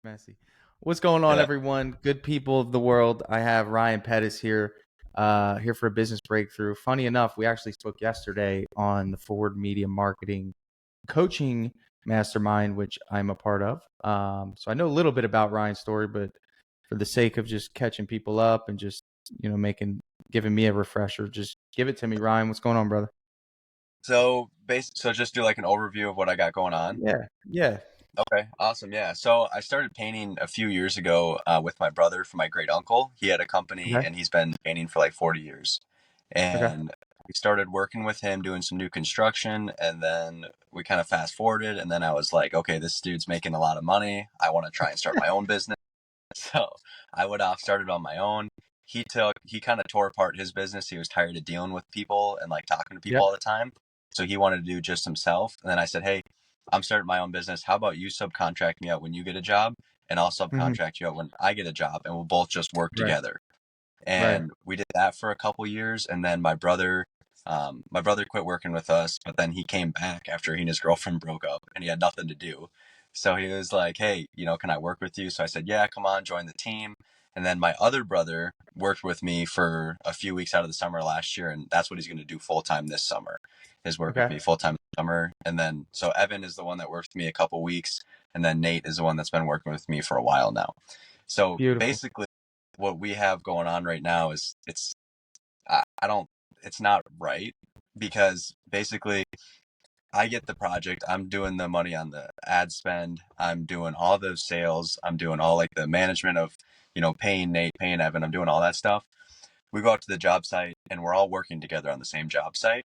Messy. What's going on, Yeah. everyone? Good people of the world. I have Ryan Pettis here, here for a business breakthrough. Funny enough, we actually spoke yesterday on the Forward Media Marketing Coaching Mastermind, which I'm a part of. So I know a little bit about Ryan's story, but for the sake of just catching people up and just giving me a refresher, just give it to me, Ryan. What's going on, brother? So just do like an overview of what I got going on. Yeah, yeah. Okay, awesome. Yeah. So I started painting a few years ago with my brother for my great uncle. He had a company Okay, and he's been painting for like 40 years. okay, And we started working with him doing some new construction, and then we kind of fast forwarded, and then I was like, okay, this dude's making a lot of money. I want to try and start my own business. So I went off, started on my own. He kind of tore apart his business. He was tired of dealing with people and like talking to people yep. all the time. So he wanted to do just himself. And then I said, hey, I'm starting my own business. How about you subcontract me out when you get a job? And I'll Hmm. subcontract you out when I get a job, and we'll both just work Right, together. right. And we did that for a couple years. And then my brother quit working with us, but then he came back after he and his girlfriend broke up and he had nothing to do. So he was like, hey, can I work with you? So I said, yeah, come on, join the team. And then my other brother worked with me for a few weeks out of the summer last year. And that's what he's going to do full time this summer, is work with Okay, me full time this summer. And then, so Evan is the one that worked with me a couple weeks. And then Nate is the one that's been working with me for a while now. So beautiful. basically, what we have going on right now is I don't, it's not right, because basically I get the project, I'm doing the money on the ad spend, I'm doing all the sales, I'm doing all like the management of, paying Nate, paying Evan, I'm doing all that stuff. We go out to the job site and we're all working together on the same job site.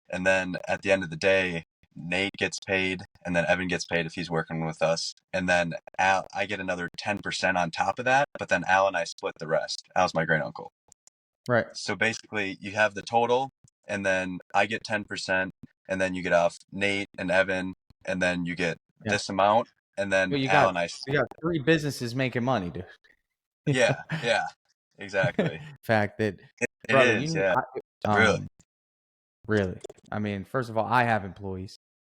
And then at the end of the day, Nate gets paid and then Evan gets paid if he's working with us. And then I get another 10% on top of that. But then Al and I split the rest. Al's my great uncle. Right. So basically, you have the total, and then I get 10%, and then you get off Nate and Evan, and then you get Yeah. this amount, and then Well, Al and I you split. got three businesses making money, dude. Yeah, yeah, exactly. Fact that, It brother, is, yeah, really. um, really. I mean, first of all, I have employees,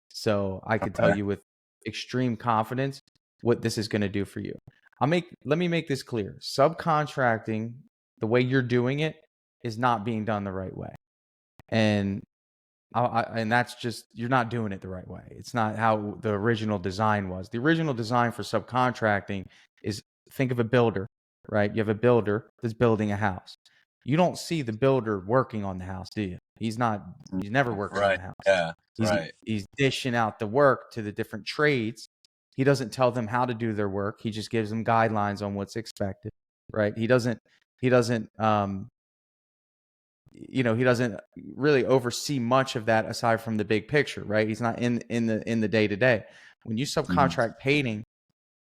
so I can tell Okay. you with extreme confidence what this is going to do for you. Let me make this clear. Subcontracting, the way you're doing it, is not being done the right way, and and that's just, you're not doing it the right way. It's not how the original design was. The original design for subcontracting is, think of a builder, right? You have a builder that's building a house. You don't see the builder working on the house, do you? He's never working on Right, the house. yeah, He's right, he's dishing out the work to the different trades. He doesn't tell them how to do their work. He just gives them guidelines on what's expected, right? He doesn't really oversee much of that aside from the big picture, right? He's not in the day to day. When you mhm, subcontract painting,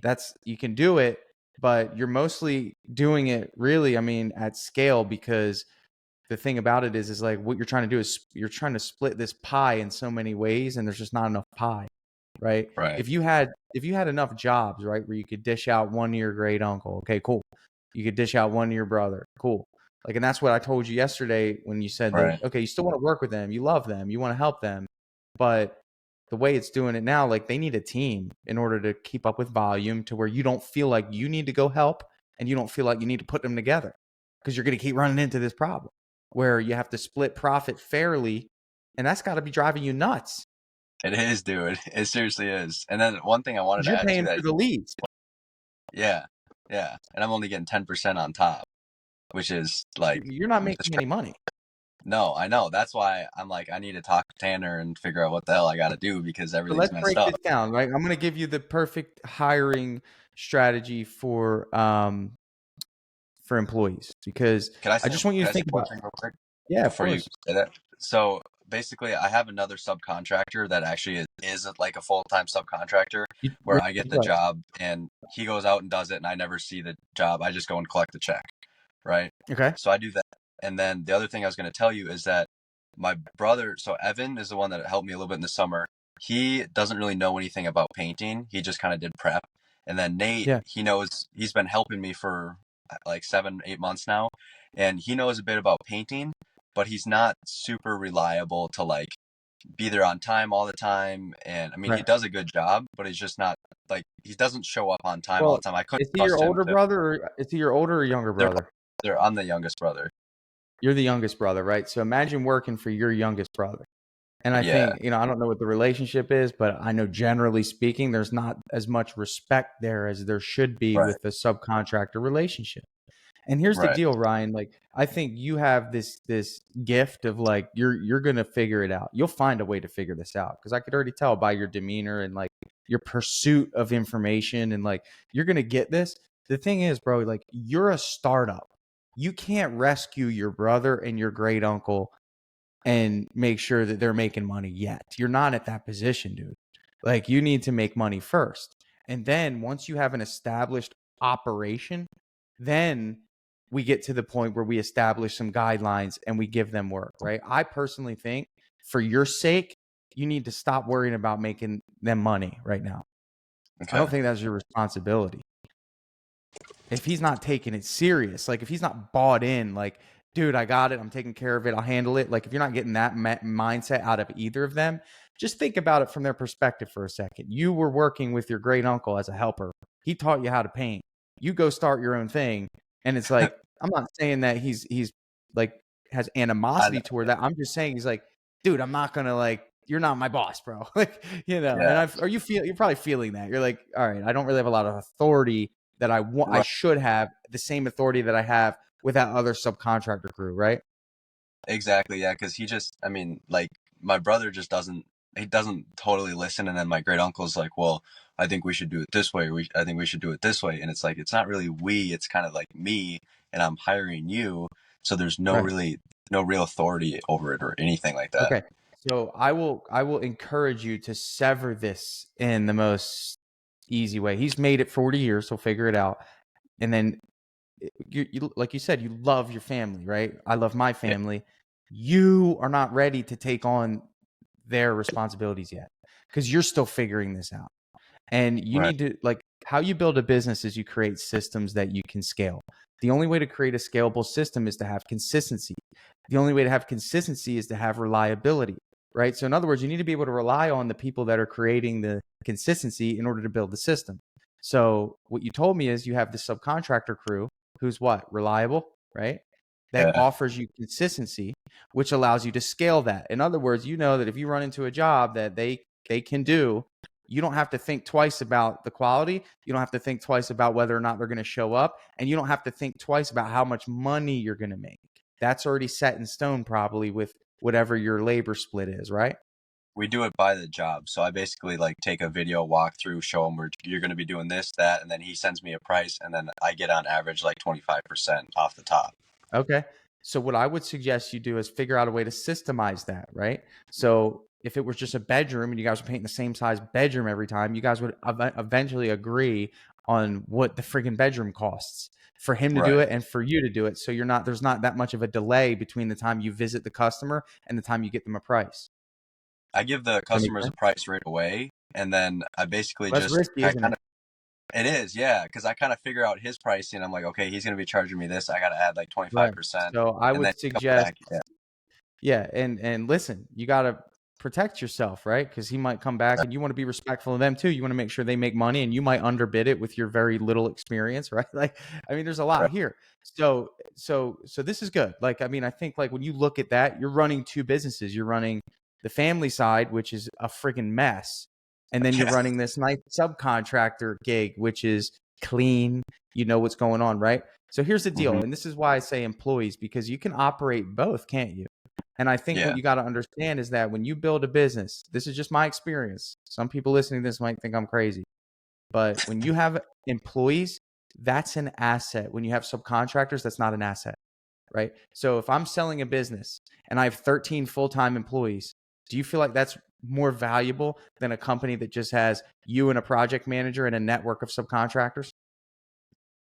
that's, you can do it, but you're mostly doing it really, I mean, at scale, because the thing about it is like, what you're trying to do is you're trying to split this pie in so many ways, and there's just not enough pie, right? right, If you had enough jobs, right, where you could dish out one to your great uncle, okay, cool. You could dish out one to your brother, cool. Like, and that's what I told you yesterday when you said that, right, okay, you still want to work with them, you love them, you want to help them, but the way it's doing it now, like, they need a team in order to keep up with volume, to where you don't feel like you need to go help, and you don't feel like you need to put them together, because you're going to keep running into this problem where you have to split profit fairly, and that's got to be driving you nuts it is, dude, it seriously is. And then one thing I wanted because to you're add to paying that for is, the leads. yeah, yeah, and I'm only getting 10% on top, which is like, You're not making any money. no, I know. That's why I'm like, I need to talk to Tanner and figure out what the hell I got to do, because So everything's let's messed break up. this down, right? I'm going to give you the perfect hiring strategy for employees, because I just want you Can to I say think one about. thing real quick Yeah, of before you course. say that? So basically, I have another subcontractor that actually is like a full-time subcontractor, where I get the Right. job and he goes out and does it, and I never see the job. I just go and collect the check, right? Okay. So I do that. And then the other thing I was going to tell you is that my brother, so Evan is the one that helped me a little bit in the summer. He doesn't really know anything about painting. He just kind of did prep. And then Nate, Yeah. he's been helping me for like 7, 8 months now. And he knows a bit about painting, but he's not super reliable to like be there on time all the time. And I mean, he Right. does a good job, but he's just not like, he doesn't show up on time all Well, the time. I couldn't is he your trust him older to. brother or is he your older or younger They're, brother? I'm the youngest brother. You're the youngest brother, right? So imagine working for your youngest brother. And I Yeah. think, I don't know what the relationship is, but I know generally speaking, there's not as much respect there as there should be Right. with a subcontractor relationship. And here's the Right. deal, Ryan. Like, I think you have this gift of like you're gonna figure it out. You'll find a way to figure this out because I could already tell by your demeanor and like your pursuit of information and like you're gonna get this. The thing is, bro, like you're a startup. You can't rescue your brother and your great uncle and make sure that they're making money yet. You're not at that position, dude. Like you need to make money first. And then once you have an established operation, then we get to the point where we establish some guidelines and we give them work, right? I personally think for your sake, you need to stop worrying about making them money right now. I Okay. don't think that's your responsibility. If he's not taking it serious, like if he's not bought in, like, dude, I got it, I'm taking care of it, I'll handle it. Like, if you're not getting that mindset out of either of them, just think about it from their perspective for a second. You were working with your great uncle as a helper, he taught you how to paint. You go start your own thing. And it's like, I'm not saying that he's like has I know. animosity toward that. I'm just saying he's like, dude, I'm not gonna like, you're not my boss, bro. Like, and Yeah. you're probably feeling that. You're like, all right, I don't really have a lot of authority that I want. I Right. should have the same authority that I have with that other subcontractor crew, right? Exactly. Yeah. Cause he just, I mean, like my brother just he doesn't totally listen. And then my great uncle's like, well, I think we should do it this way. I think we should do it this way. And it's like, it's not really we, it's kind of like me, and I'm hiring you. So there's Right. no real authority over it or anything like that. Okay. So I will encourage you to sever this in the most easy way. He's made it 40 years, so figure it out. And then you like you said, you love your family, right? I love my Yeah. family. You are not ready to take on their responsibilities yet because you're still figuring this out. And you Right. need to like how you build a business is you create systems that you can scale. The only way to create a scalable system is to have consistency. The only way to have consistency is to have reliability, right? So in other words, you need to be able to rely on the people that are creating the consistency in order to build the system. So what you told me is you have the subcontractor crew who's what? Reliable, right? That Yeah. offers you consistency, which allows you to scale that. In other words, you know that if you run into a job that they can do, you don't have to think twice about the quality. You don't have to think twice about whether or not they're going to show up. And you don't have to think twice about how much money you're going to make. That's already set in stone, probably with whatever your labor split is, right? We do it by the job. So I basically like take a video walkthrough, show him where you're going to be doing this, that, and then he sends me a price, and then I get on average like 25% off the top. Okay. So what I would suggest you do is figure out a way to systemize that, right? So if it was just a bedroom and you guys were painting the same size bedroom every time, you guys would eventually agree on what the friggin' bedroom costs for him to do Right. it and for you to do it. So there's not that much of a delay between the time you visit the customer and the time you get them a price. I give the Does that make customers a sense? price right away, and then I basically Well, that's just risky, I isn't kind it? of it is, yeah, because I kind of figure out his pricing. I'm like, okay, he's going to be charging me this. I got to add like Right. 25%, So I and would then he comes suggest back. Yeah. yeah, and listen, you got to protect yourself, right? Because he might come back, and you want to be respectful of them too. You want to make sure they make money, and you might underbid it with your very little experience, right? Like, I mean, there's a lot Right. here. So this is good. Like, I mean, I think like when you look at that, you're running two businesses. You're running the family side, which is a freaking mess, and then you're Yeah. running this nice subcontractor gig, which is clean. You know what's going on, right? So here's the deal, Hmm. and this is why I say employees because you can operate both, can't you? And I think what Yeah. you got to understand is that when you build a business, this is just my experience. Some people listening to this might think I'm crazy, but when you have employees, that's an asset. When you have subcontractors, that's not an asset, right? So if I'm selling a business and I have 13 full-time employees, do you feel like that's more valuable than a company that just has you and a project manager and a network of subcontractors?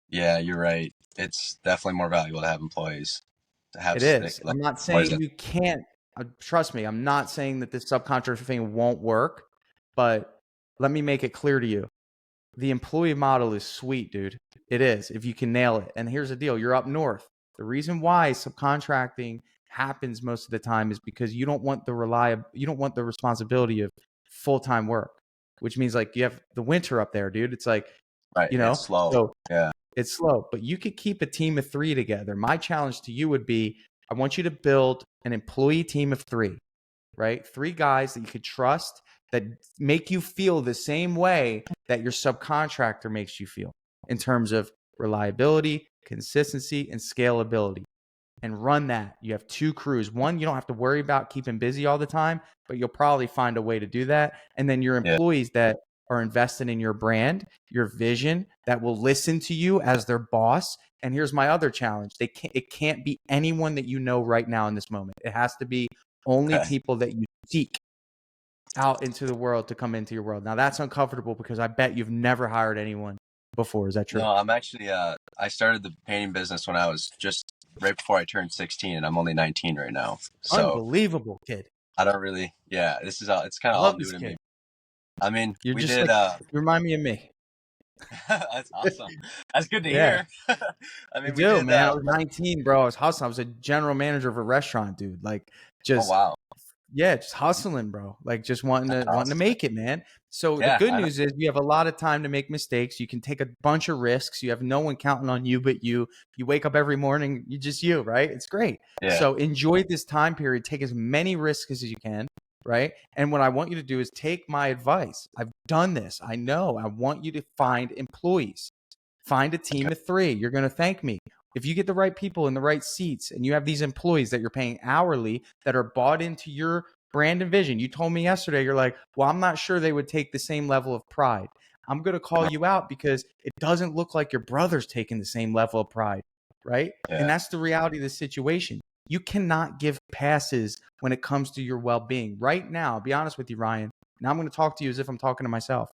Yeah, you're right. It's definitely more valuable to have employees, to have It is. like I'm not employees saying that. you can't. Trust me, I'm not saying that this subcontractor thing won't work, but let me make it clear to you. The employee model is sweet, dude. It is, if you can nail it. And here's the deal, you're up north. The reason why subcontracting happens most of the time is because you don't want the responsibility of full-time work, which means like you have the winter up there, dude. It's like, Right. It's slow. so Yeah. it's slow, but you could keep a team of 3 together. My challenge to you would be, I want you to build an employee team of 3, right? 3 guys that you could trust, that make you feel the same way that your subcontractor makes you feel in terms of reliability, consistency, and scalability. And run that. You have 2 crews. One, you don't have to worry about keeping busy all the time, but you'll probably find a way to do that. And then your Yeah. employees that are invested in your brand, your vision, that will listen to you as their boss. And here's my other challenge. It can't be anyone that you know right now in this moment. It has to be only Okay. people that you seek out into the world to come into your world. Now that's uncomfortable because I bet you've never hired anyone before. Is that true? No, I'm actually, I started the painting business when I was just right before I turned 16, and I'm only 19 right now. So Unbelievable, kid. I don't really, yeah, it's kind of all Love new this to kid. me. I mean, You're we just did, like, you remind me of me. that's awesome. That's good to Yeah. hear. I I mean, we do, did, man. I was 19, bro. I was hustling. I was a general manager of a restaurant, dude. Like, oh, just wow. yeah, just hustling, bro. Like, just wanting That's to awesome. make it, man. So the Yeah, good I know. news is you have a lot of time to make mistakes. You can take a bunch of risks. You have no one counting on you but you. You wake up every morning, you just you, right? It's great. Yeah, So enjoy this time period. Take as many risks as you can, right? And what I want you to do is take my advice. I've done this. I know. I want you to find employees. Find a team of 3. You're going to thank me. If you get the right people in the right seats and you have these employees that you're paying hourly that are bought into your brand and vision. You told me yesterday, you're like, well, I'm not sure they would take the same level of pride. I'm going to call you out because it doesn't look like your brother's taking the same level of pride, right? And yeah. that's the reality of the situation. You cannot give passes when it comes to your well-being. Right now, I'll be honest with you, Ryan. Now I'm going to talk to you as if I'm talking to myself.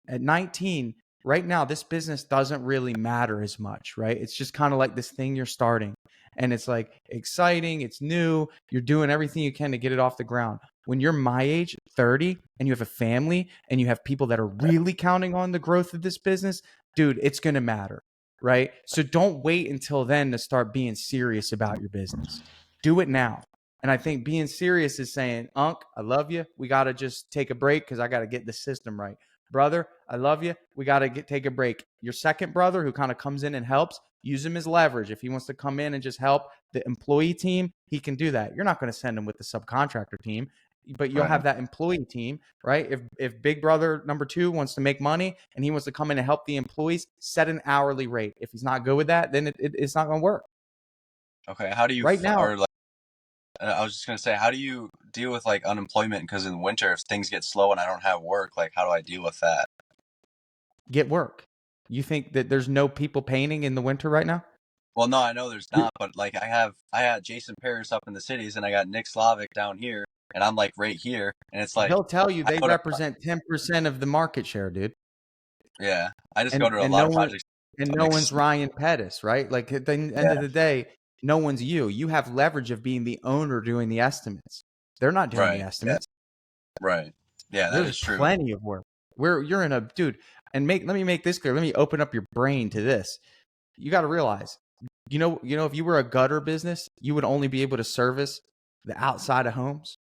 At 19, right now, this business doesn't really matter as much, right? It's just kind of like this thing you're starting. And it's like exciting, it's new, you're doing everything you can to get it off the ground. When you're my age, 30, and you have a family and you have people that are really counting on the growth of this business, dude, it's going to matter, right? So don't wait until then to start being serious about your business. Do it now. And I think being serious is saying, Unc, I love you. We got to just take a break because I got to get the system right. Brother, I love you. We got to take a break. Your second brother who kind of comes in and helps, use him as leverage. If he wants to come in and just help the employee team, he can do that. You're not going to send him with the subcontractor team, but you'll Right. have that employee team, right? If big brother number 2 wants to make money and he wants to come in and help the employees, set an hourly rate. If he's not good with that, then it's not going to work. Okay. How do you, Right now, or like, I was just going to say, how do you deal with like unemployment? Because in winter, if things get slow and I don't have work, like, how do I deal with that? get work. You think that there's no people painting in the winter right now? Well, no, I know there's not, but like I had Jason Paris up in the cities and I got Nick Slavic down here and I'm like right here. And it's like, He'll tell you I they go to, represent 10% of the market share, dude. yeah, I just go And to a and lot no of one projects. and So it no makes, one's Ryan Pettis, right? Like at the end yeah, of the day, no one's you. You have leverage of being the owner doing the estimates. They're not doing the right. Yeah, estimates. right. Yeah, that There's is true. plenty of work. Where you're in a dude, and let me make this clear. Let me open up your brain to this. You got to realize, if you were a gutter business, you would only be able to service the outside of homes.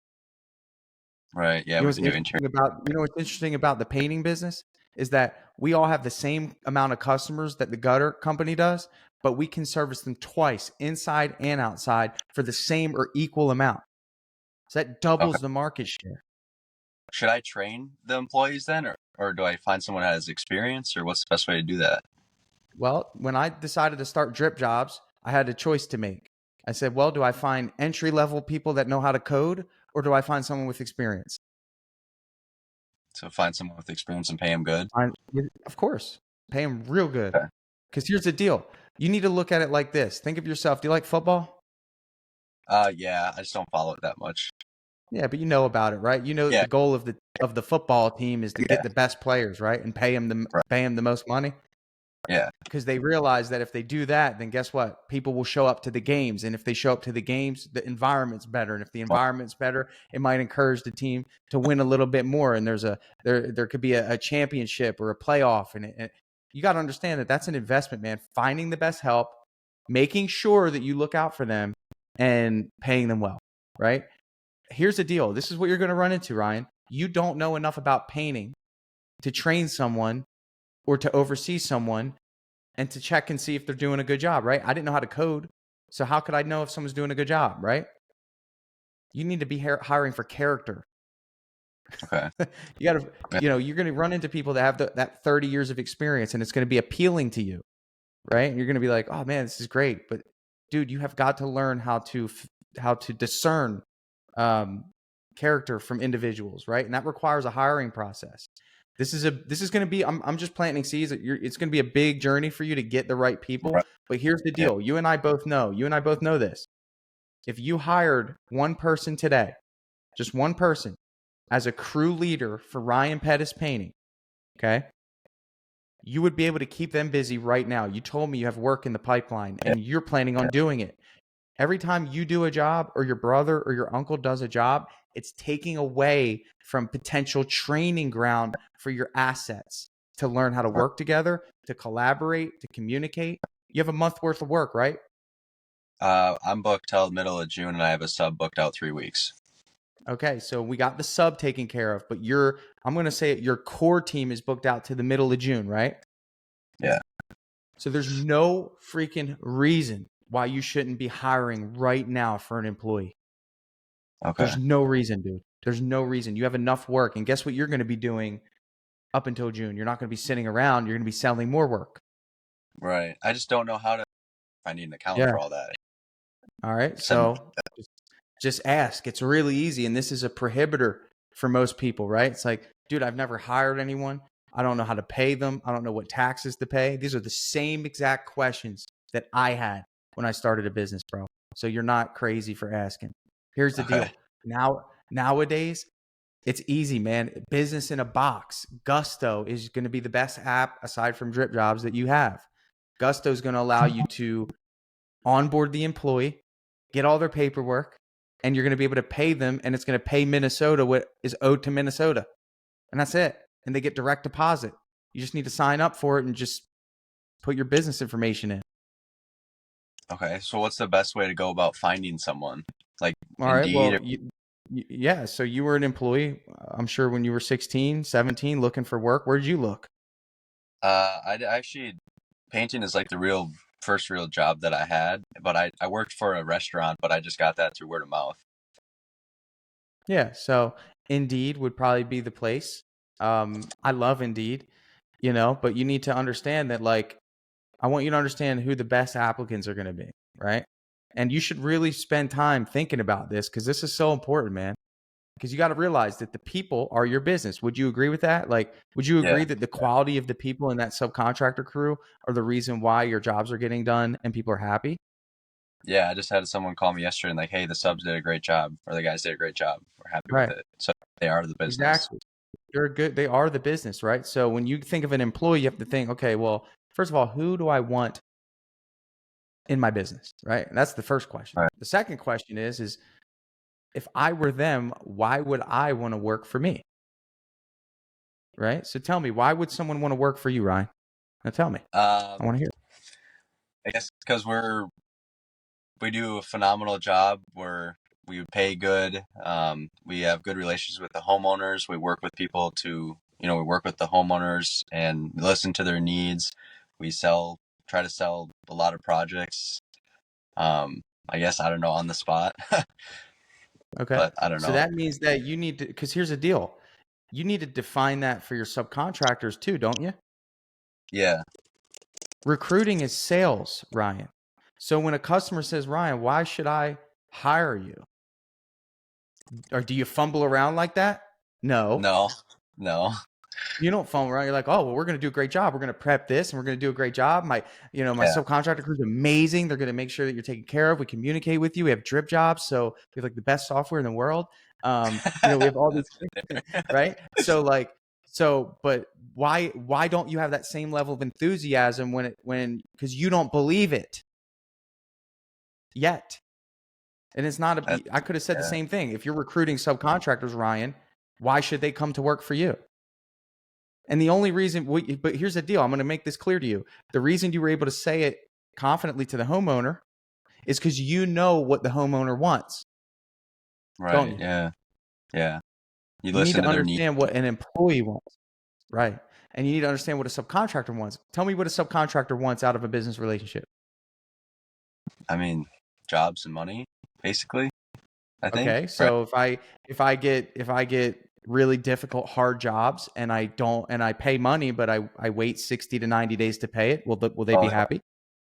Right. Yeah, You know we what's can do interior. interesting about the painting business is that we all have the same amount of customers that the gutter company does, but we can service them twice, inside and outside, for the same or equal amount. So that Okay. doubles the market share. Should I train the employees then, or do I find someone that has experience, or what's the best way to do that? Well, when I decided to start Drip Jobs, I had a choice to make. I said, well, do I find entry level people that know how to code, or do I find someone with experience? So find someone with experience and pay them good. Of course, pay them real good. Okay. Because here's the deal. You need to look at it like this. Think of yourself. Do you like football? Yeah, I just don't follow it that much. Yeah, but you know about it, right? You know Yeah, the goal of the football team is to yeah, get the best players, right? And right. pay them the most money. Yeah, Because they realize that if they do that, then guess what? People will show up to the games. And if they show up to the games, the environment's better. And if the well, environment's better, it might encourage the team to win a little bit more. And there could be a championship or a playoff. And you got to understand that that's an investment, man. Finding the best help, making sure that you look out for them, and paying them well, right? Here's the deal. This is what you're going to run into, Ryan. You don't know enough about painting to train someone or to oversee someone and to check and see if they're doing a good job, right? I didn't know how to code. So how could I know if someone's doing a good job, right? You need to be hiring for character. Okay. You got to, you're going to run into people that have that 30 years of experience, and it's going to be appealing to you, right? And you're going to be like, oh man, this is great. But dude, you have got to learn how to discern character from individuals, right? And that requires a hiring process. This is going to be, I'm just planting seeds. It's going to be a big journey for you to get the right people. Right. But here's the deal. You and I both know this. If you hired one person today, just one person, as a crew leader for Ryan Pettis Painting, okay, you would be able to keep them busy right now. You told me you have work in the pipeline and you're planning on doing it. Every time you do a job or your brother or your uncle does a job, it's taking away from potential training ground for your assets to learn how to work together, to collaborate, to communicate. You have a month worth of work, right? I'm booked till the middle of June, and I have a sub booked out 3 weeks. Okay, so we got the sub taken care of, but I'm going to say it, your core team is booked out to the middle of June, right? Yeah. So there's no freaking reason why you shouldn't be hiring right now for an employee. Okay. There's no reason, dude. There's no reason. You have enough work, and guess what you're going to be doing up until June? You're not going to be sitting around. You're going to be selling more work. Right. I just don't know how to. I need an account for all that. All right. So just ask. It's really easy. And this is a prohibitor for most people, right? It's like, dude, I've never hired anyone. I don't know how to pay them. I don't know what taxes to pay. These are the same exact questions that I had when I started a business, bro. So you're not crazy for asking. Here's the deal. Nowadays, it's easy, man. Business in a box. Gusto is going to be the best app aside from Drip Jobs that you have. Gusto is going to allow you to onboard the employee, get all their paperwork, and you're going to be able to pay them, and it's going to pay Minnesota what is owed to Minnesota. And that's it. And they get direct deposit. You just need to sign up for it and just put your business information in. Okay. So what's the best way to go about finding someone? Like all right, Indeed? Well, yeah. So you were an employee, I'm sure, when you were 16, 17, looking for work. Where did you look? I actually, painting is like the first real job that I had, but I worked for a restaurant, but I just got that through word of mouth. Yeah. So Indeed would probably be the place. I love Indeed, but you need to understand that, like, I want you to understand who the best applicants are going to be, right? And you should really spend time thinking about this, because this is so important, man. Because you got to realize that the people are your business. Would you agree with that? Like, would you agree that the quality of the people in that subcontractor crew are the reason why your jobs are getting done and people are happy? Yeah, I just had someone call me yesterday and like, hey, the subs did a great job, or the guys did a great job. We're happy with it. So they are the business. Exactly. They are the business, right? So when you think of an employee, you have to think, okay, well, first of all, who do I want in my business, right? And that's the first question. Right. The second question is if I were them, why would I want to work for me? Right? So tell me, why would someone want to work for you, Ryan? Now tell me. I want to hear. I guess because we do a phenomenal job. We pay good. We have good relations with the homeowners. We work with people we work with the homeowners and listen to their needs. We try to sell a lot of projects. I guess, I don't know, on the spot. Okay. But I don't know. So that means that you need to, because here's the deal. You need to define that for your subcontractors too, don't you? Yeah. Recruiting is sales, Ryan. So when a customer says, Ryan, why should I hire you? Or do you fumble around like that? No. You don't fumble around. You're like, oh, well, we're going to do a great job. We're going to prep this and we're going to do a great job. My subcontractor crew is amazing. They're going to make sure that you're taken care of. We communicate with you. We have Drip Jobs. So we have like the best software in the world. We have all these, right? But why don't you have that same level of enthusiasm because you don't believe it yet? And it's not I could have said the same thing. If you're recruiting subcontractors, Ryan, why should they come to work for you? And the only reason, but here's the deal. I'm going to make this clear to you. The reason you were able to say it confidently to the homeowner is because you know what the homeowner wants, don't Right. you? Yeah. Yeah. You You need listen to to their needs. understand what an employee wants, right? And you need to understand what a subcontractor wants. Tell me what a subcontractor wants out of a business relationship. I mean, jobs and money, basically, I think. Okay, Right. so if I get really difficult hard jobs and I pay money, but I wait 60 to 90 days to pay it, will they be Oh, happy?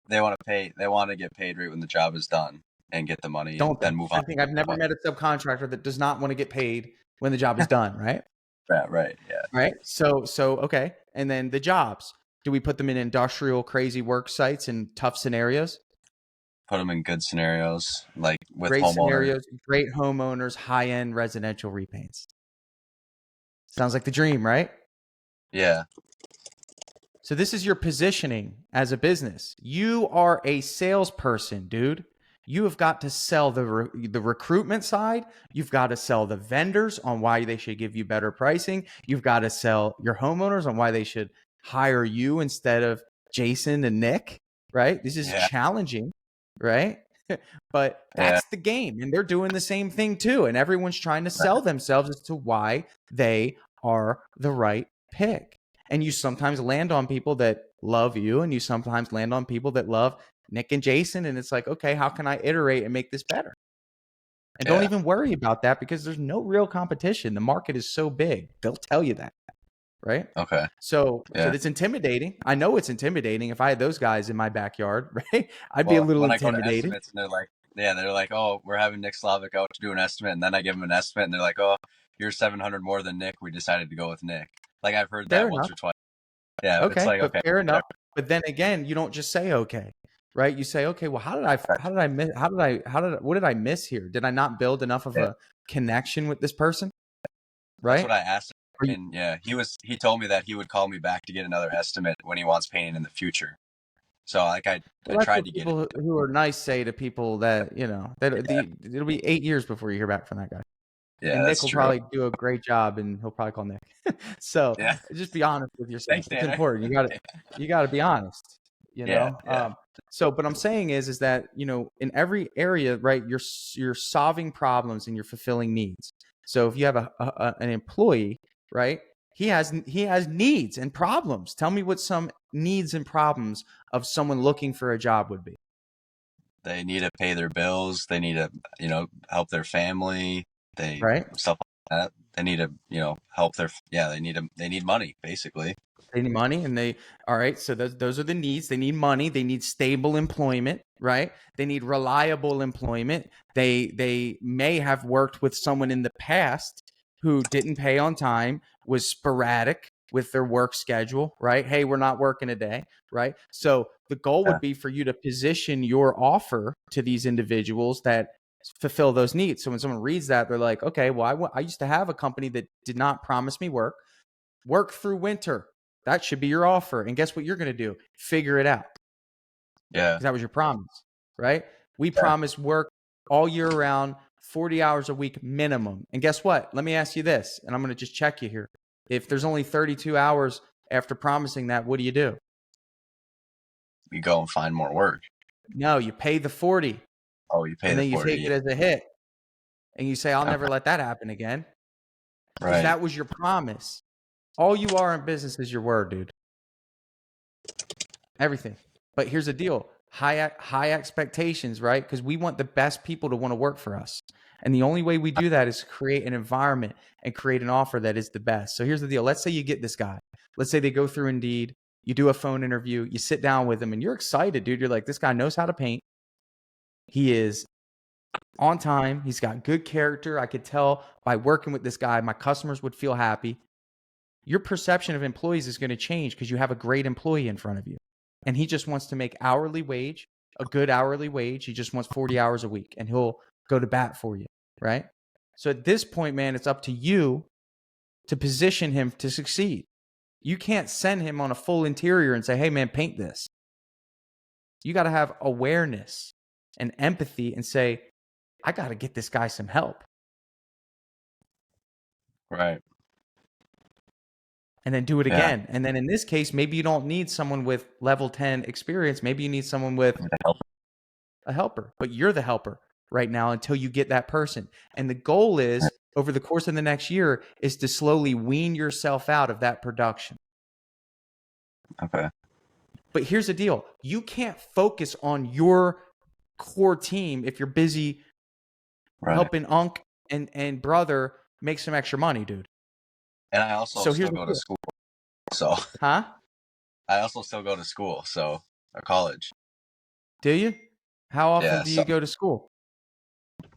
they want to pay. They want to get paid right when the job is done and get the money and Don't they? then move on. I think I've never met a subcontractor that does not want to get paid when the job is done, right? Yeah. Right. Yeah. Right. So okay. And then the jobs. Do we put them in industrial crazy work sites and tough scenarios? Put them in good scenarios, like with Great homeowners. scenarios, great homeowners, high-end residential repaints. Sounds like the dream, right? Yeah. So this is your positioning as a business. You are a salesperson, dude. You have got to sell the recruitment side. You've got to sell the vendors on why they should give you better pricing. You've got to sell your homeowners on why they should hire you instead of Jason and Nick, right? This is Yeah. challenging, right? But Yeah. that's the game. And they're doing the same thing too. And everyone's trying to sell themselves as to why they are the right pick. And you sometimes land on people that love you, and you sometimes land on people that love Nick and Jason. And it's like, okay, how can I iterate and make this better? And don't Yeah. even worry about that because there's no real competition. The market is so big. They'll tell you that. Right. Okay. So Yeah. it's intimidating. I know it's intimidating. If I had those guys in my backyard, right, I'd be a Well, little when I go to intimidated. estimates and they're like, oh, we're having Nick Slavic out to do an estimate, and then I give him an estimate, and they're like, oh, you're 700 more than Nick. We decided to go with Nick. Like I've heard Fair that once enough. or twice. Yeah, it's Okay, like but okay, fair enough. whatever. But then again, you don't just say okay, right? You say, okay, well, how did I miss? What did I miss here? Did I not build enough of Yeah. a connection with this person? That's Right? what I asked Are him, you, and yeah, he told me that he would call me back to get another estimate when he wants painting in the future. So like I well, that's tried what to get it. people who are nice say to people that it'll be 8 years before you hear back from that guy. Yeah, And Nick that's will true. probably do a great job, and he'll probably call Nick. So Yeah. just be honest with yourself. Thanks, It's Tanner. important. You got to be honest. Yeah. So, but I'm saying is that in every area, right? You're solving problems and you're fulfilling needs. So if you have an employee, right? He has needs and problems. Tell me what some needs and problems of someone looking for a job would be. They need to pay their bills. They need to, help their family. They Right? stuff like that. They need to, help their. Yeah, they need money basically. They need money, and all right. So those are the needs. They need money. They need stable employment, right? They need reliable employment. They may have worked with someone in the past who didn't pay on time, was sporadic with their work schedule, right? Hey, we're not working today, right? So the goal Yeah. would be for you to position your offer to these individuals that fulfill those needs. So when someone reads that, they're like, okay, well, I used to have a company that did not promise me work through winter. That should be your offer. And guess what you're going to do? Figure it out. Yeah. Because that was your promise, right? We promise work all year round, 40 hours a week minimum. And guess what? Let me ask you this, and I'm going to just check you here. If there's only 32 hours after promising that, what do? We go and find more work. No, you pay the 40. Oh, you pay and the then you 40. take it as a hit. And you say, I'll never let that happen again. Because Right. that was your promise. All you are in business is your word, dude. Everything. But here's the deal. High expectations, right? Because we want the best people to want to work for us. And the only way we do that is create an environment and create an offer that is the best. So here's the deal. Let's say you get this guy. Let's say they go through Indeed. You do a phone interview. You sit down with him and you're excited, dude. You're like, this guy knows how to paint. He is on time. He's got good character. I could tell by working with this guy, my customers would feel happy. Your perception of employees is going to change because you have a great employee in front of you. And he just wants to make hourly wage, a good hourly wage. He just wants 40 hours a week and he'll go to bat for you, right? So at this point, man, it's up to you to position him to succeed. You can't send him on a full interior and say, hey, man, paint this. You got to have awareness and empathy and say, I got to get this guy some help. Right. And then do it again. And then in this case, maybe you don't need someone with level 10 experience. Maybe you need someone with a helper, but you're the helper right now until you get that person. And the goal is over the course of the next year is to slowly wean yourself out of that production. Okay. But here's the deal. You can't focus on your core team if you're busy helping Unc and brother make some extra money, dude. And I also So still go to school. So Huh? I also still go to school, so or college. Do you? How often Yeah, do so you go to school?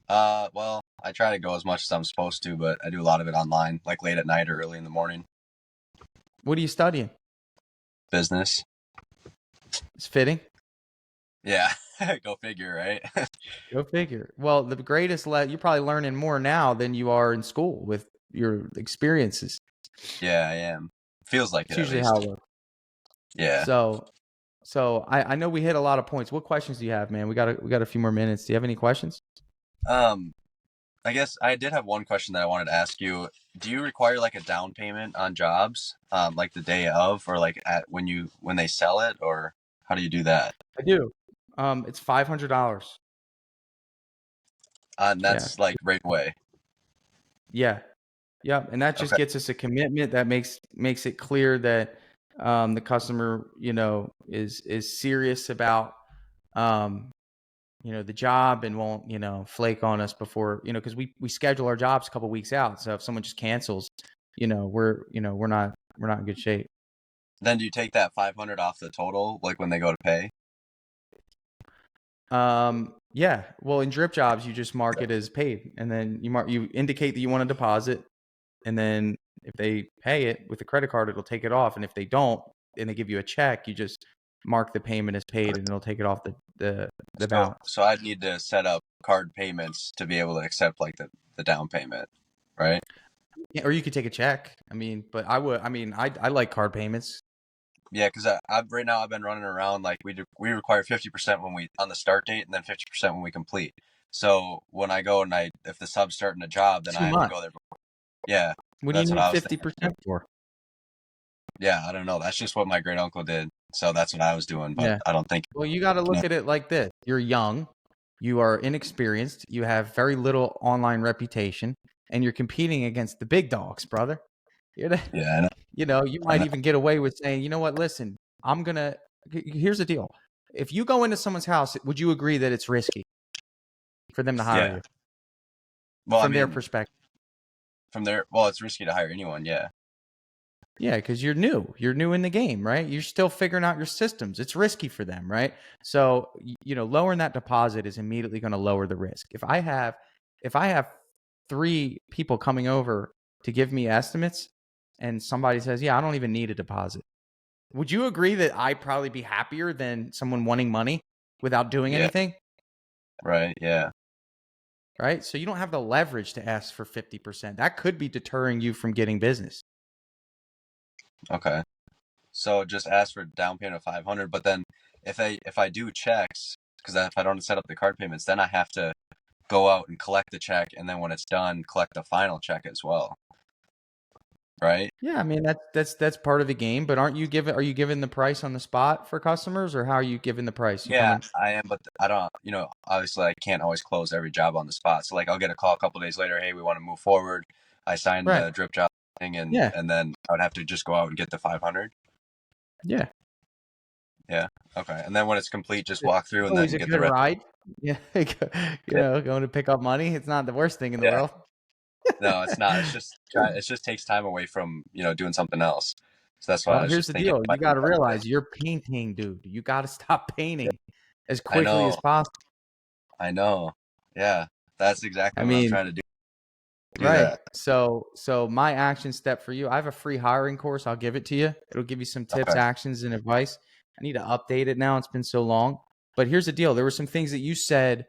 well, I try to go as much as I'm supposed to, but I do a lot of it online, like late at night or early in the morning. What are you studying? Business. It's fitting. Yeah, go figure, right? Go figure. Well, the greatest you're probably learning more now than you are in school with your experiences. Yeah, I am. Feels like It's it at usually least. how it works. Yeah. So I know we hit a lot of points. What questions do you have, man? We got a few more minutes. Do you have any questions? I guess I did have one question that I wanted to ask you. Do you require like a down payment on jobs, like the day of, or like when they sell it, or how do you do that? I do. It's $500. And Yeah. that's like right away. Yeah. Yeah. And that just Okay. gets us a commitment that makes it clear that the customer, is serious about the job and won't, flake on us before, because we schedule our jobs a couple weeks out. So if someone just cancels, we're not in good shape. Then do you take that 500 off the total, like when they go to pay? Yeah. Well, in drip jobs, you just mark it as paid, and then you indicate that you want a deposit, and then if they pay it with a credit card, it'll take it off, and if they don't, and they give you a check, you just mark the payment as paid, and it'll take it off the balance. So I'd need to set up card payments to be able to accept like the down payment, right? Yeah, or you could take a check. But I like card payments. Yeah, because right now I've been running around like we require 50% when we on the start date and then 50% when we complete. So when I go and if the sub's starting a job, then I have to go there. Yeah, What do you that's what need I was 50% for? Yeah, I don't know. That's just what my great uncle did. So that's what I was doing, but Yeah. I don't think. Well, you got to look at it like this. You're young, you are inexperienced, you have very little online reputation, and you're competing against the big dogs, brother. Yeah, I know. You might even get away with saying, you know what, listen, here's the deal. If you go into someone's house, would you agree that it's risky for them to hire you? Well, from their perspective. Well, it's risky to hire anyone. Yeah. Yeah, because you're new in the game, right? You're still figuring out your systems. It's risky for them, right? So, lowering that deposit is immediately going to lower the risk. If I have 3 people coming over to give me estimates and somebody says, yeah, I don't even need a deposit. Would you agree that I'd probably be happier than someone wanting money without doing anything? Right. Yeah. Right. So you don't have the leverage to ask for 50%. That could be deterring you from getting business. Okay. So just ask for down payment of 500, but then if I do checks, because if I don't set up the card payments, then I have to go out and collect the check, and then when it's done, collect the final check as well. Right? Yeah, that's part of the game. But are you giving the price on the spot for customers, or how are you giving the price? I am, but I don't. Obviously, I can't always close every job on the spot. So like, I'll get a call a couple days later. Hey, we want to move forward. I signed Right. the drip job thing, and then I would have to just go out and get the 500. Yeah. Yeah. Okay. And then when it's complete, just walk through and then get the ride. Yeah. Going to pick up money. It's not the worst thing in the world. No, it's not. It just takes time away from, doing something else. So that's why I was here's just the thinking. deal. You got to realize you're painting, dude. You got to stop painting as quickly as possible. I know. Yeah. That's exactly what I'm trying to do. Right. That. So my action step for you, I have a free hiring course. I'll give it to you. It'll give you some tips, actions, and advice. I need to update it now. It's been so long. But here's the deal. There were some things that you said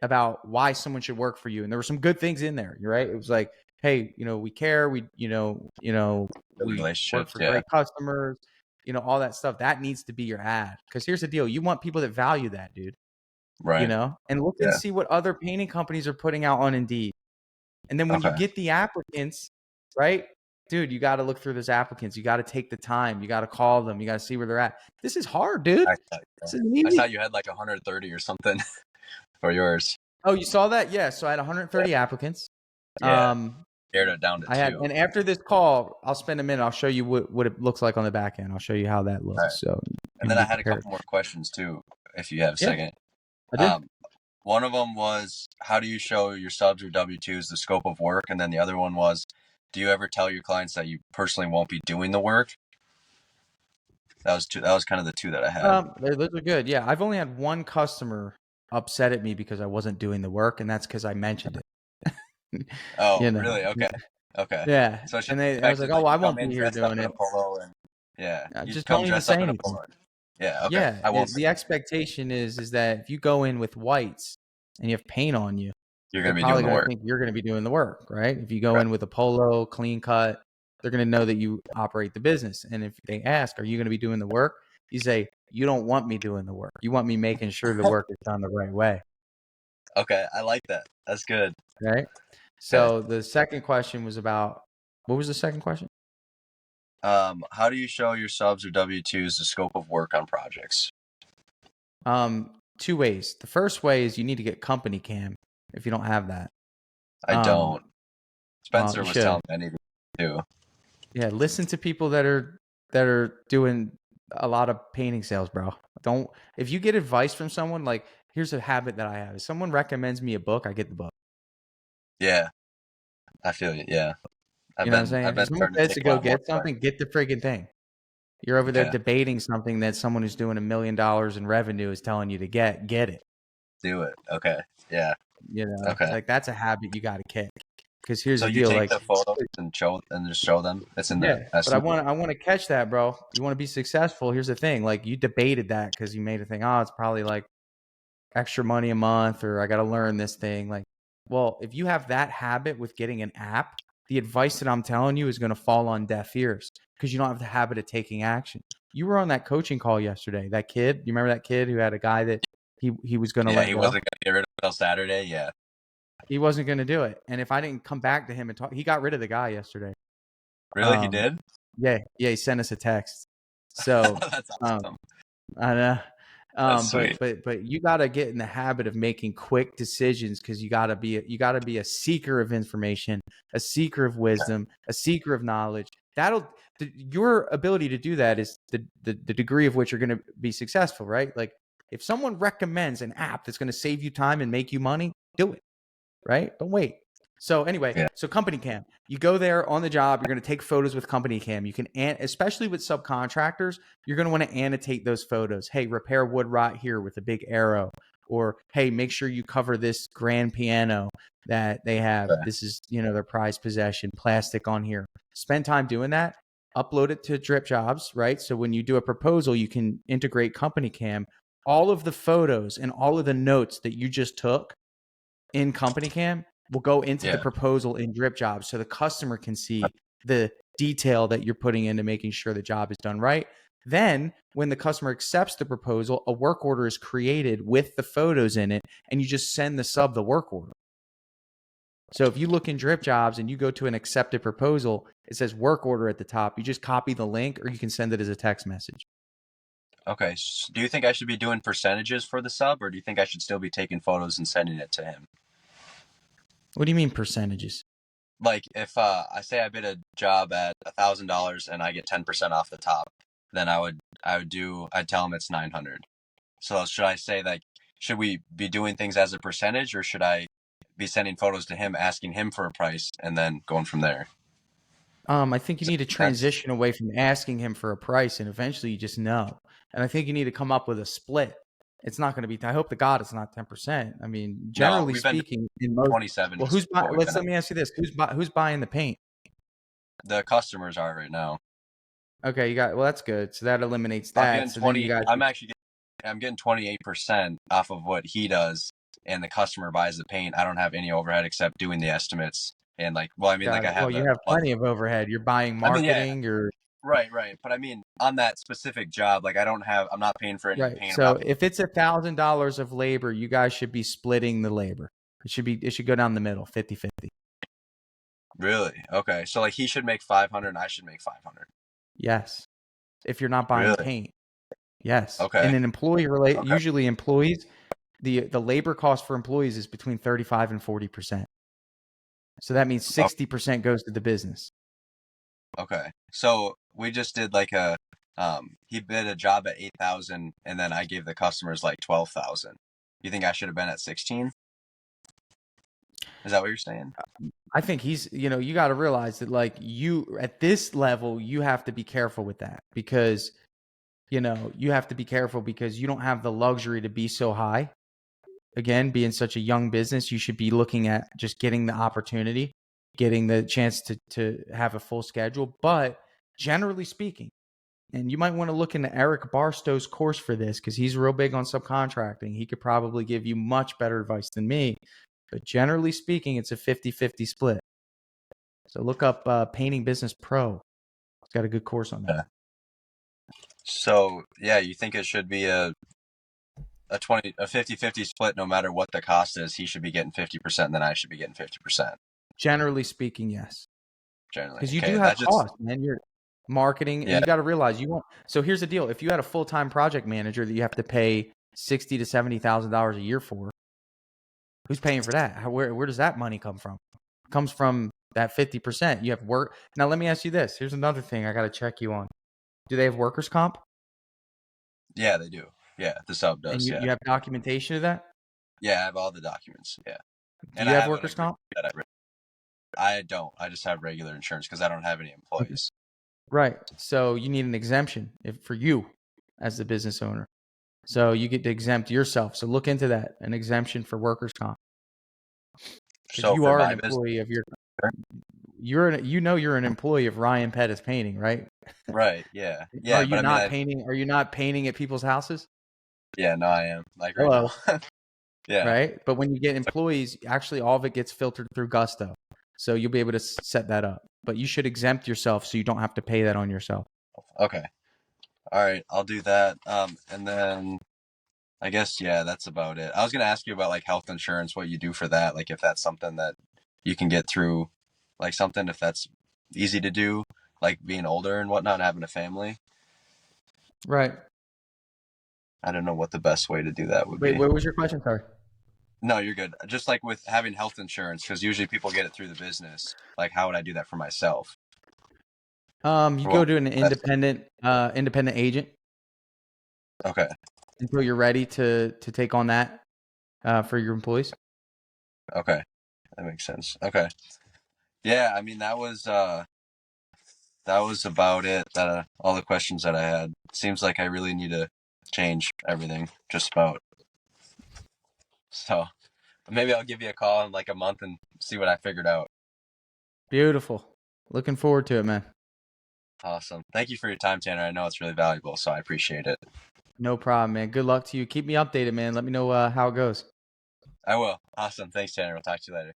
about why someone should work for you. And there were some good things in there. You're right. It was like, hey, we care. We work for great customers, all that stuff. That needs to be your ad. Because here's the deal. You want people that value that, dude. Right. And look and see what other painting companies are putting out on Indeed. And then when you get the applicants, right, dude, you got to look through those applicants. You got to take the time. You got to call them. You got to see where they're at. This is hard, dude. This is easy. I thought you had like 130 or something. for yours. Oh, you saw that? Yeah. So I had 130 applicants. Yeah, pared it down to I had, 2. and after this call, I'll spend a minute. I'll show you what it looks like on the back end. I'll show you how that All right. looks. So you And can then I be had a prepared. couple more questions too, if you have a Yeah, second. I do. One of them was, how do you show your subs or W-2s the scope of work? And then the other one was, do you ever tell your clients that you personally won't be doing the work? That was kind of the 2 that I had. Those are good. Yeah, I've only had one customer upset at me because I wasn't doing the work, and that's because I mentioned it. Oh, You know. really? Okay. Okay. Yeah, So I should and I was expect like, it "Oh, that well, I you come won't in be here dressed up doing in it." a polo and you Just come don't even dressed up say in a anything. polo. Yeah, okay. Yeah, I won't. the expectation is that if you go in with whites and you have paint on you, You're they're going to be doing probably the going to work. think you're going to be doing the work, right? If you go Right. in with a polo, clean cut, they're going to know that you operate the business. And if they ask, "Are you going to be doing the work?" You say, "You don't want me doing the work. You want me making sure the work is done the right way." Okay, I like that. That's good. Right? Okay. So the second question was about, what was the second question? How do you show your subs or W-2s the scope of work on projects? Two ways. The first way is you need to get company cam if you don't have that. I don't. Well, Spencer you was should. telling me I need to do. Yeah, listen to people that are doing a lot of painting sales, bro. Don't, if you get advice from someone, like, here's a habit that I have. If someone recommends me a book, I get the book. Yeah, I feel you. Yeah, You know what I'm saying? I've If been someone starting to says take to a go lot more. get something, get the friggin' thing. You're over there Okay, debating something that someone who's doing $1 million in revenue is telling you to get it. do it. Okay, yeah. You know, Okay. like, that's a habit you got to kick. Because here's So the you deal, take like, the photos and just show them. It's in the yeah, but estimate. I want to catch that, bro. You want to be successful. Here's the thing, like, you debated that because you made a thing. Oh, it's probably like extra money a month, or I got to learn this thing. Like, well, if you have that habit with getting an app, the advice that I'm telling you is going to fall on deaf ears because you don't have the habit of taking action. You were on that coaching call yesterday. That kid, you remember that kid who had a guy that he was going to Yeah, let he go? wasn't going to get rid of it till Saturday. Yeah. He wasn't going to do it. And if I didn't come back to him and talk, he got rid of the guy yesterday. Really, he did? Yeah, he sent us a text. So That's awesome. I know. That's sweet. But you got to get in the habit of making quick decisions because you got to be a seeker of information, a seeker of wisdom, a seeker of knowledge. Your ability to do that is the degree of which you're going to be successful, right? Like, if someone recommends an app that's going to save you time and make you money, do it, right? Don't wait. So anyway, Yeah. so company cam, you go there on the job, you're going to take photos with company cam. You can, especially with subcontractors, you're going to want to annotate those photos. Hey, repair wood rot here with a big arrow, or hey, make sure you cover this grand piano that they have. Okay. This is, their prized possession, plastic on here. Spend time doing that. Upload it to Drip Jobs, right? So when you do a proposal, you can integrate company cam. All of the photos and all of the notes that you just took in company cam will go into the proposal in Drip Jobs, so the customer can see the detail that you're putting into making sure the job is done right. Then when the customer accepts the proposal, a work order is created with the photos in it, and you just send the sub the work order. So if you look in Drip Jobs and you go to an accepted proposal, it says work order at the top. You just copy the link, or you can send it as a text message. Okay. So do you think I should be doing percentages for the sub, or do you think I should still be taking photos and sending it to him? What do you mean percentages? Like, if I say I bid a job at $1,000 and I get 10% off the top, then I'd tell him it's 900. So should I say, like, should we be doing things as a percentage, or should I be sending photos to him, asking him for a price, and then going from there? I think you need to transition away from asking him for a price, and eventually you just know. And I think you need to come up with a split. It's not going to be, I hope to God it's not 10%. I mean, generally speaking, in most, 27. well, let me ask you this. Who's buying the paint? The customers are right now. Okay, well, that's good. So that eliminates that. I'm getting 28% off of what he does, and the customer buys the paint. I don't have any overhead except doing the estimates. And I have. Well, you have plenty of overhead. You're buying marketing. You're right. But I mean, on that specific job, I'm not paying for any paint. So if it's $1,000 of labor, you guys should be splitting the labor. It should go down the middle, 50-50. Really? Okay. So he should make 500 and I should make 500. Yes. If you're not buying paint. Yes. Okay. In an employee usually employees, the labor cost for employees is between 35 and 40%. So that means 60% goes to the business. Okay. So we just did like he bid a job at 8,000 and then I gave the customers like 12,000. You think I should have been at 16? Is that what you're saying? I think you got to realize that like you at this level, you have to be careful with that because, you have to be careful because you don't have the luxury to be so high. Again, being such a young business, you should be looking at just getting the opportunity, getting the chance to have a full schedule. But generally speaking, and you might want to look into Eric Barstow's course for this because he's real big on subcontracting. He could probably give you much better advice than me. But generally speaking, it's a 50-50 split. So look up Painting Business Pro. It's got a good course on that. Yeah. So, yeah, you think it should be a 50-50 split no matter what the cost is. He should be getting 50% and then I should be getting 50%. Generally speaking, yes. Generally. Because you do have costs, man. You're marketing, and you got to realize you won't. So here's the deal. If you had a full-time project manager that you have to pay $60,000 to $70,000 a year for, who's paying for that? Where does that money come from? It comes from that 50%. You have work. Now, let me ask you this. Here's another thing I got to check you on. Do they have workers' comp? Yeah, they do. Yeah, the sub does. And you have documentation of that? Yeah, I have all the documents. Yeah. Do you have workers' comp? I don't. I just have regular insurance because I don't have any employees. Right. So you need an exemption for you as the business owner. So you get to exempt yourself. So look into that, an exemption for workers' comp. So you are an employee of you're an employee of Ryan Pettis Painting, right? Right. Yeah. Yeah. Are you not painting? Are you not painting at people's houses? Yeah. No, I am. Like right now. Yeah. Right. But when you get employees, actually all of it gets filtered through Gusto. So you'll be able to set that up. But you should exempt yourself so you don't have to pay that on yourself. Okay. All right. I'll do that. And then I guess, yeah, that's about it. I was going to ask you about like health insurance, what you do for that. Like if that's something that you can get through, like something if that's easy to do, like being older and whatnot, and having a family. Right. I don't know what the best way to do that would be. Wait, what was your question? Sorry. No, you're good. Just like with having health insurance, because usually people get it through the business. Like, how would I do that for myself? You go to an independent agent. Okay. Until you're ready to take on that for your employees. Okay, that makes sense. Okay. Yeah, I mean that was about it. All the questions that I had. Seems like I really need to change everything, just about. So maybe I'll give you a call in like a month and see what I figured out. Beautiful. Looking forward to it, man. Awesome. Thank you for your time, Tanner. I know it's really valuable, so I appreciate it. No problem, man. Good luck to you. Keep me updated, man. Let me know how it goes. I will. Awesome. Thanks, Tanner. We'll talk to you later.